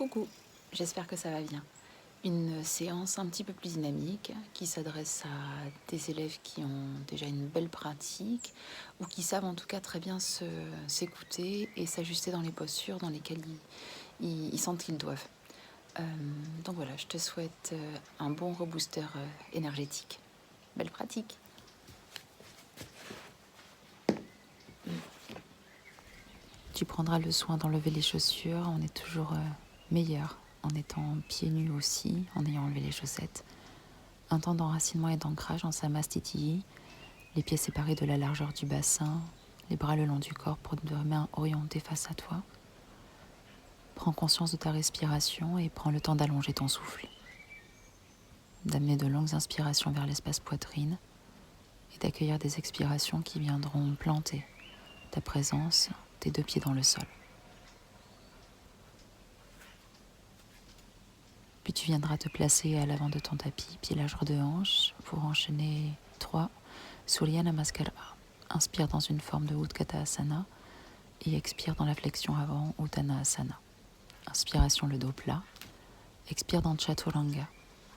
Coucou, j'espère que ça va bien. Une séance un petit peu plus dynamique qui s'adresse à des élèves qui ont déjà une belle pratique ou qui savent en tout cas très bien s'écouter et s'ajuster dans les postures dans lesquelles ils sentent qu'ils doivent. Donc voilà, je te souhaite un bon rebooster énergétique. Belle pratique. Tu prendras le soin d'enlever les chaussures. On est toujours meilleur en étant pieds nus aussi, en ayant enlevé les chaussettes. Un temps d'enracinement et d'ancrage en samastiti, les pieds séparés de la largeur du bassin, les bras le long du corps pour deux mains orientées face à toi. Prends conscience de ta respiration et prends le temps d'allonger ton souffle. D'amener de longues inspirations vers l'espace poitrine et d'accueillir des expirations qui viendront planter ta présence, tes deux pieds dans le sol. Puis tu viendras te placer à l'avant de ton tapis, pieds larges de hanche, pour enchaîner 3 Surya Namaskara. Inspire dans une forme de Utkatasana et expire dans la flexion avant Uttanasana. Inspiration le dos plat. Expire dans Chaturanga.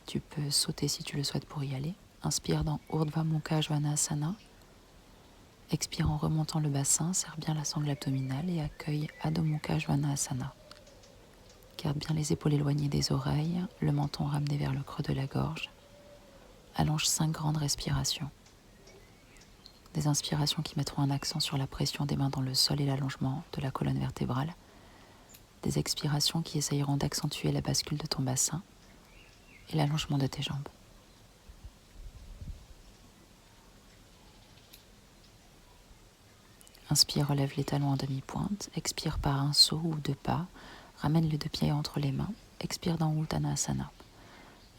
Tu peux sauter si tu le souhaites pour y aller. Inspire dans Urdhva Mukha Svanasana. Expire en remontant le bassin, serre bien la sangle abdominale et accueille Adho Mukha Svanasana. Garde bien les épaules éloignées des oreilles, le menton ramené vers le creux de la gorge. Allonge 5 grandes respirations. Des inspirations qui mettront un accent sur la pression des mains dans le sol et l'allongement de la colonne vertébrale. Des expirations qui essayeront d'accentuer la bascule de ton bassin et l'allongement de tes jambes. Inspire, relève les talons en demi-pointe. Expire par un saut ou 2 pas. Ramène les 2 pieds entre les mains. Expire dans Uttanasana.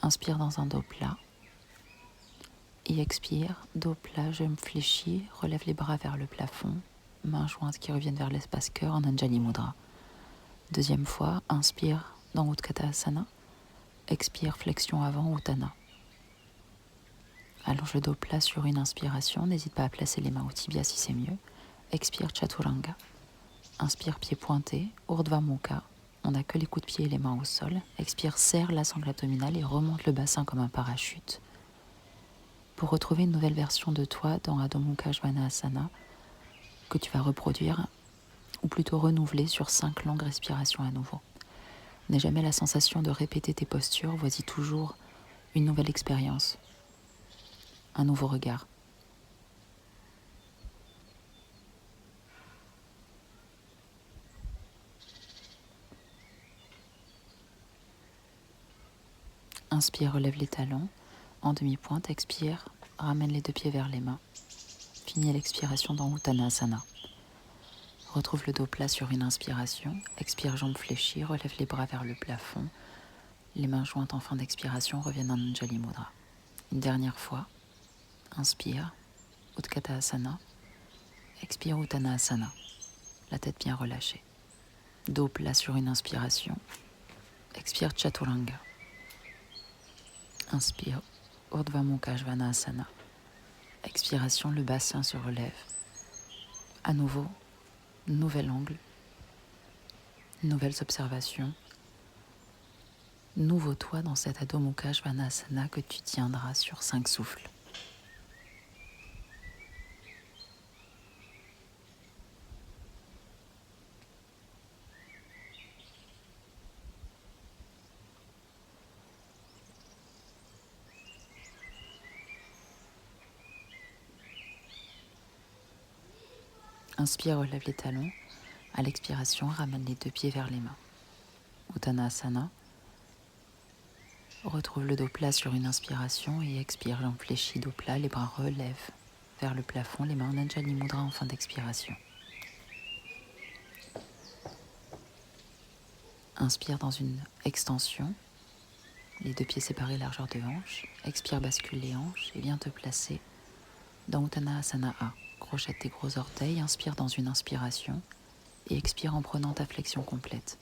Inspire dans un dos plat. Et expire, dos plat, jambes fléchies. Relève les bras vers le plafond. Mains jointes qui reviennent vers l'espace cœur en Anjali Mudra. Deuxième fois, inspire dans Utkatasana. Expire, flexion avant, Uttana. Allonge le dos plat sur une inspiration. N'hésite pas à placer les mains au tibia si c'est mieux. Expire, Chaturanga. Inspire, pied pointé, Urdhva Mukha. On n'a que les coups de pied et les mains au sol. Expire, serre la sangle abdominale et remonte le bassin comme un parachute. Pour retrouver une nouvelle version de toi dans Adho Mukha Svanasana que tu vas reproduire, ou plutôt renouveler sur 5 longues respirations à nouveau. N'aie jamais la sensation de répéter tes postures, voici toujours une nouvelle expérience, un nouveau regard. Inspire, relève les talons, en demi-pointe, expire, ramène les 2 pieds vers les mains. Finis l'expiration dans Uttanasana. Retrouve le dos plat sur une inspiration, expire, jambes fléchies, relève les bras vers le plafond. Les mains jointes en fin d'expiration reviennent en Anjali Mudra. Une dernière fois, inspire, Utkatasana, expire Uttanasana, la tête bien relâchée. Dos plat sur une inspiration, expire Chaturanga. Inspire, Urdhva Mukha Svanasana. Expiration, le bassin se relève. À nouveau, nouvel angle, nouvelles observations, nouveau toi dans cet Adho Mukha Svanasana que tu tiendras sur 5 souffles. Inspire, relève les talons. À l'expiration, ramène les 2 pieds vers les mains. Uttanasana. Retrouve le dos plat sur une inspiration et expire, jambes fléchies, dos plat, les bras relèvent vers le plafond, les mains en Anjali Mudra en fin d'expiration. Inspire dans une extension, les 2 pieds séparés largeur de hanche. Expire, bascule les hanches et viens te placer dans Uttanasana A. Crochette tes gros orteils, inspire dans une inspiration et expire en prenant ta flexion complète.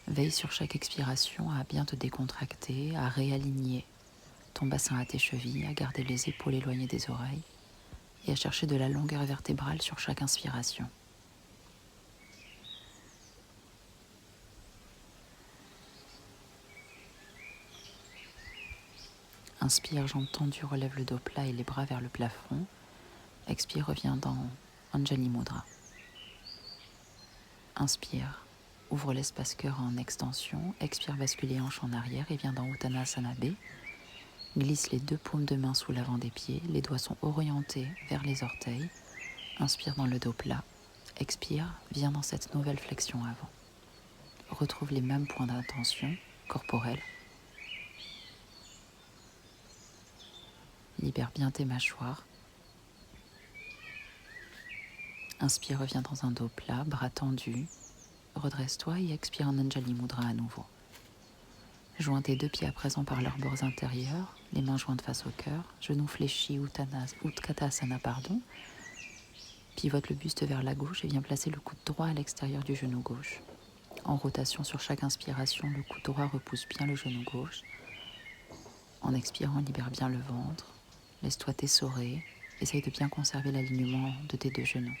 Veille sur chaque expiration à bien te décontracter, à réaligner ton bassin à tes chevilles, à garder les épaules éloignées des oreilles et à chercher de la longueur vertébrale sur chaque inspiration. Inspire, jambes tendues, relève le dos plat et les bras vers le plafond. Expire, reviens dans Anjali Mudra. Inspire, ouvre l'espace cœur en extension. Expire, bascule les hanches en arrière et viens dans Uttanasana B. Glisse les 2 paumes de main sous l'avant des pieds. Les doigts sont orientés vers les orteils. Inspire dans le dos plat. Expire, viens dans cette nouvelle flexion avant. Retrouve les mêmes points d'intention corporelle. Libère bien tes mâchoires. Inspire, reviens dans un dos plat, bras tendus. Redresse-toi et expire en Anjali Mudra à nouveau. Joins tes 2 pieds à présent par leurs bords intérieurs, les mains jointes face au cœur, genoux fléchis, Utkatasana, Pivote le buste vers la gauche et viens placer le coude droit à l'extérieur du genou gauche. En rotation sur chaque inspiration, le coude droit repousse bien le genou gauche. En expirant, libère bien le ventre. Laisse-toi t'essorer. Essaye de bien conserver l'alignement de tes 2 genoux.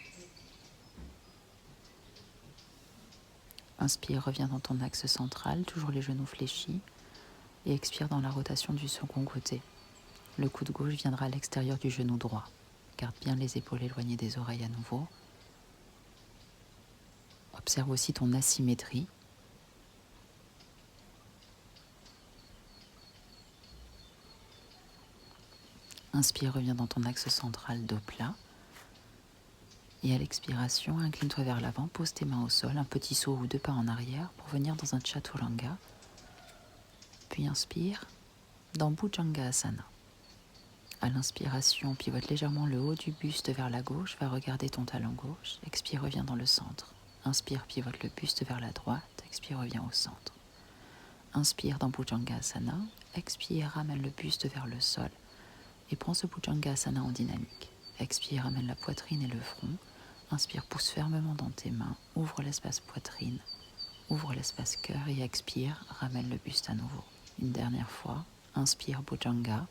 Inspire, reviens dans ton axe central, toujours les genoux fléchis. Et expire dans la rotation du second côté. Le coude gauche viendra à l'extérieur du genou droit. Garde bien les épaules éloignées des oreilles à nouveau. Observe aussi ton asymétrie. Inspire, reviens dans ton axe central, dos plat. Et à l'expiration, incline-toi vers l'avant, pose tes mains au sol, un petit saut ou 2 pas en arrière pour venir dans un Chaturanga. Puis inspire dans Bhujangasana. À l'inspiration, pivote légèrement le haut du buste vers la gauche, va regarder ton talon gauche. Expire, reviens dans le centre. Inspire, pivote le buste vers la droite. Expire, reviens au centre. Inspire dans Bhujangasana. Expire, ramène le buste vers le sol. Et prends ce Bhujangasana en dynamique. Expire, ramène la poitrine et le front. Inspire, pousse fermement dans tes mains. Ouvre l'espace poitrine. Ouvre l'espace cœur et expire, ramène le buste à nouveau. Une dernière fois. Inspire, Bhujanga.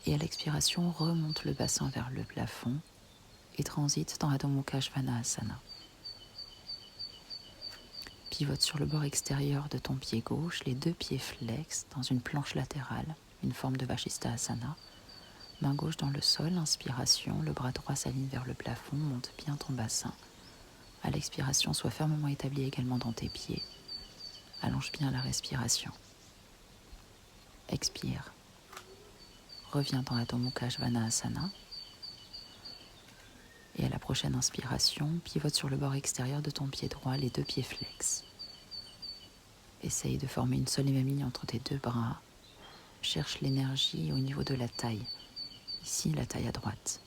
Et à l'expiration, remonte le bassin vers le plafond et transite dans Adho Mukha Svanasana. Pivote sur le bord extérieur de ton pied gauche, les 2 pieds flex dans une planche latérale, une forme de Vashisthasana. Main gauche dans le sol, inspiration, le bras droit s'aligne vers le plafond, monte bien ton bassin. À l'expiration, sois fermement établi également dans tes pieds. Allonge bien la respiration. Expire. Reviens dans Adho Mukha Svanasana. Et à la prochaine inspiration, pivote sur le bord extérieur de ton pied droit, les 2 pieds flex. Essaye de former une seule et même ligne entre tes 2 bras. Cherche l'énergie au niveau de la taille. Ici, la taille à droite.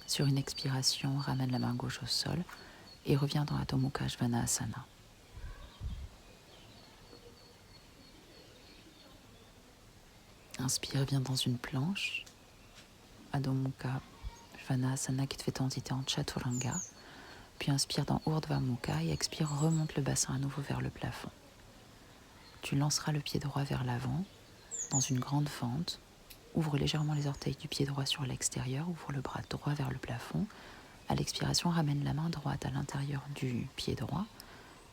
Sur une expiration, ramène la main gauche au sol et reviens dans Adho Mukha Svanasana. Inspire, viens dans une planche. Adho Mukha Svanasana qui te fait transiter en Chaturanga. Puis inspire dans Urdhva Mukha et expire, remonte le bassin à nouveau vers le plafond. Tu lanceras le pied droit vers l'avant, dans une grande fente. Ouvre légèrement les orteils du pied droit sur l'extérieur, ouvre le bras droit vers le plafond. À l'expiration, ramène la main droite à l'intérieur du pied droit.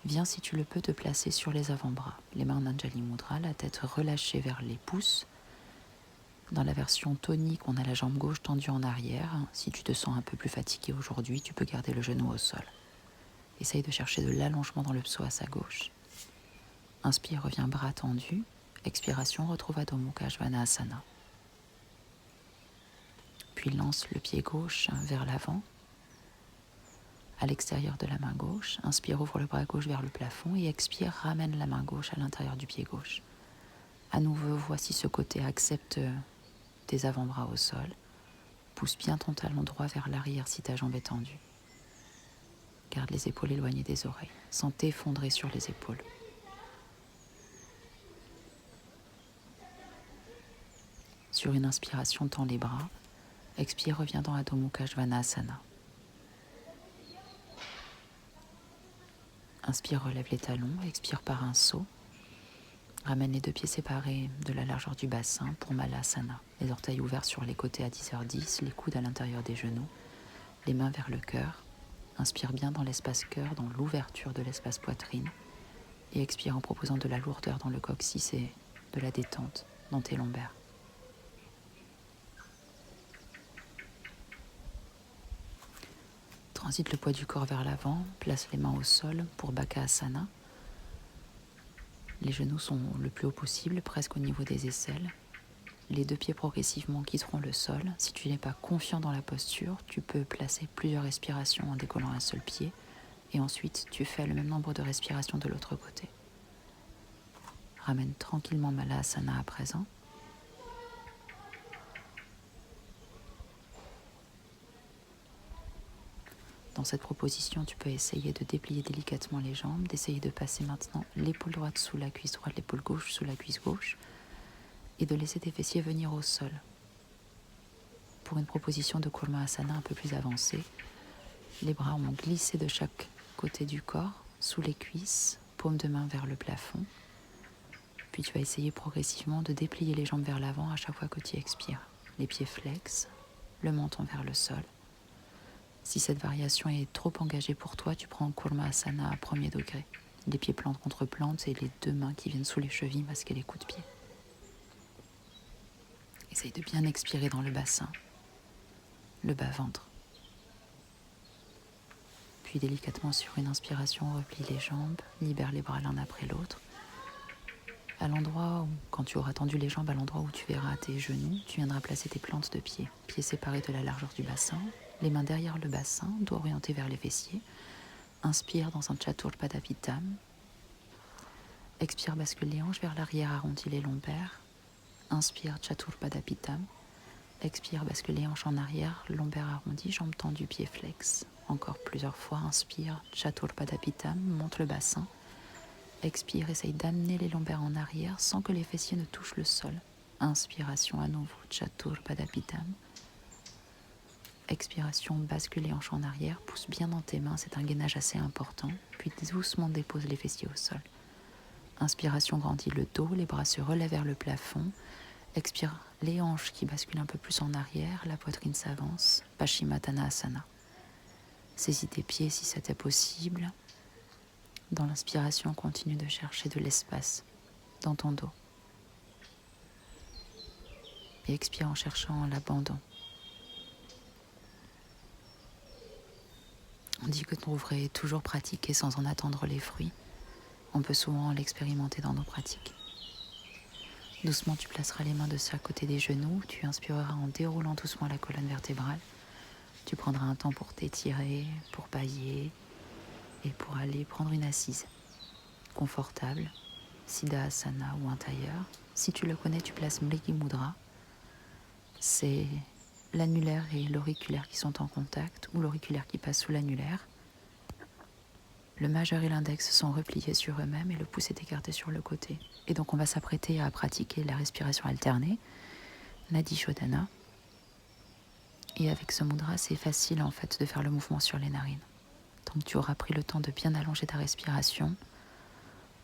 Viens, si tu le peux, te placer sur les avant-bras. Les mains en Anjali Mudra, la tête relâchée vers les pouces. Dans la version tonique, on a la jambe gauche tendue en arrière. Si tu te sens un peu plus fatigué aujourd'hui, tu peux garder le genou au sol. Essaye de chercher de l'allongement dans le psoas à gauche. Inspire, reviens bras tendus. Expiration, retrouve Adho Mukha Svanasana. Puis lance le pied gauche vers l'avant. À l'extérieur de la main gauche, inspire, ouvre le bras gauche vers le plafond et expire, ramène la main gauche à l'intérieur du pied gauche. À nouveau, voici ce côté, accepte tes avant-bras au sol. Pousse bien ton talon droit vers l'arrière si ta jambe est tendue. Garde les épaules éloignées des oreilles, sans t'effondrer sur les épaules. Sur une inspiration, tends les bras. Expire, reviens dans Adho Mukha Svanasana. Inspire, relève les talons. Expire par un saut. Ramène les 2 pieds séparés de la largeur du bassin pour Malasana. Les orteils ouverts sur les côtés à 10h10, les coudes à l'intérieur des genoux, les mains vers le cœur. Inspire bien dans l'espace cœur, dans l'ouverture de l'espace poitrine. Et expire en proposant de la lourdeur dans le coccyx et de la détente dans tes lombaires. Transite le poids du corps vers l'avant, place les mains au sol pour Bakasana. Les genoux sont le plus haut possible, presque au niveau des aisselles. Les deux pieds progressivement quitteront le sol. Si tu n'es pas confiant dans la posture, tu peux placer plusieurs respirations en décollant un seul pied et ensuite tu fais le même nombre de respirations de l'autre côté. Ramène tranquillement Malasana à présent. Dans cette proposition, tu peux essayer de déplier délicatement les jambes, d'essayer de passer maintenant l'épaule droite sous la cuisse droite, l'épaule gauche sous la cuisse gauche, et de laisser tes fessiers venir au sol. Pour une proposition de Kurma Asana un peu plus avancée, les bras ont glissé de chaque côté du corps, sous les cuisses, paume de main vers le plafond. Puis tu vas essayer progressivement de déplier les jambes vers l'avant à chaque fois que tu expires. Les pieds flex, le menton vers le sol. Si cette variation est trop engagée pour toi, tu prends Kurma Asana à premier degré. Les pieds plantes contre plantes et les deux mains qui viennent sous les chevilles masquer les coups de pied. Essaye de bien expirer dans le bassin, le bas-ventre. Puis délicatement sur une inspiration, replie les jambes, libère les bras l'un après l'autre. À l'endroit où, quand tu auras tendu les jambes à l'endroit où tu verras tes genoux, tu viendras placer tes plantes de pieds, pieds séparés de la largeur du bassin, les mains derrière le bassin, dos orienté vers les fessiers. Inspire dans un Chatur Padapitam. Expire, bascule les hanches vers l'arrière, arrondis les lombaires. Inspire, Chatur Padapitam. Expire, bascule les hanches en arrière, lombaires arrondis, jambes tendues, pieds flex. Encore plusieurs fois, inspire, Chatur Padapitam, monte le bassin. Expire, essaye d'amener les lombaires en arrière sans que les fessiers ne touchent le sol. Inspiration à nouveau, Chatur Padapitam. Expiration, bascule les hanches en arrière, pousse bien dans tes mains, c'est un gainage assez important. Puis doucement dépose les fessiers au sol. Inspiration, grandit le dos, les bras se relèvent vers le plafond. Expire, les hanches qui basculent un peu plus en arrière, la poitrine s'avance. Paschimottanasana. Saisis tes pieds si c'était possible. Dans l'inspiration, continue de chercher de l'espace dans ton dos. Et expire en cherchant l'abandon. On dit que on devrait toujours pratiquer sans en attendre les fruits. On peut souvent l'expérimenter dans nos pratiques. Doucement, tu placeras les mains de chaque côté des genoux. Tu inspireras en déroulant doucement la colonne vertébrale. Tu prendras un temps pour t'étirer, pour bâiller et pour aller prendre une assise confortable, Siddhasana ou un tailleur. Si tu le connais, tu places Mrigi Mudra. C'est l'annulaire et l'auriculaire qui sont en contact ou l'auriculaire qui passe sous l'annulaire. Le majeur et l'index sont repliés sur eux-mêmes et le pouce est écarté sur le côté. Et donc on va s'apprêter à pratiquer la respiration alternée, Nadi Shodhana. Et avec ce mudra, c'est facile en fait de faire le mouvement sur les narines. Tant que tu auras pris le temps de bien allonger ta respiration,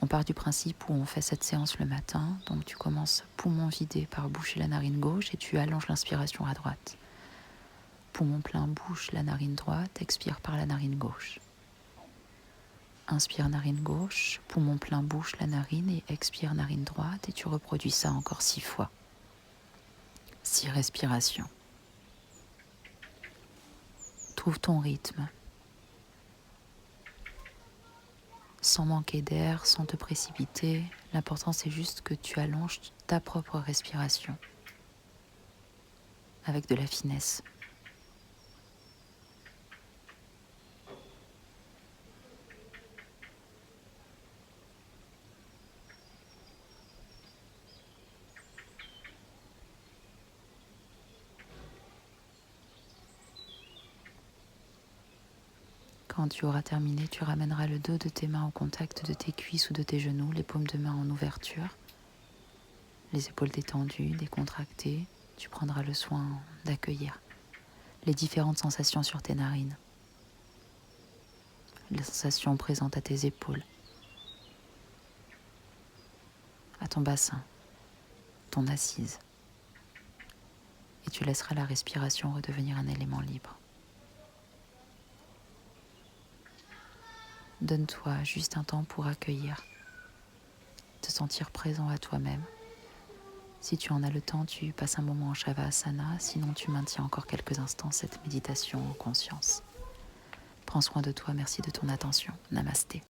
on part du principe où on fait cette séance le matin. Donc tu commences poumon vidé par bouche et la narine gauche et tu allonges l'inspiration à droite. Poumon plein, bouche, la narine droite, expire par la narine gauche. Inspire narine gauche, poumon plein, bouche, la narine et expire narine droite et tu reproduis ça encore 6 fois. 6 respirations. Trouve ton rythme. Sans manquer d'air, sans te précipiter. L'important c'est juste que tu allonges ta propre respiration avec de la finesse. Quand tu auras terminé, tu ramèneras le dos de tes mains au contact de tes cuisses ou de tes genoux, les paumes de main en ouverture, les épaules détendues, décontractées. Tu prendras le soin d'accueillir les différentes sensations sur tes narines, les sensations présentes à tes épaules, à ton bassin, ton assise. Et tu laisseras la respiration redevenir un élément libre. Donne-toi juste un temps pour accueillir, te sentir présent à toi-même. Si tu en as le temps, tu passes un moment en Shavasana, sinon tu maintiens encore quelques instants cette méditation en conscience. Prends soin de toi, merci de ton attention. Namasté.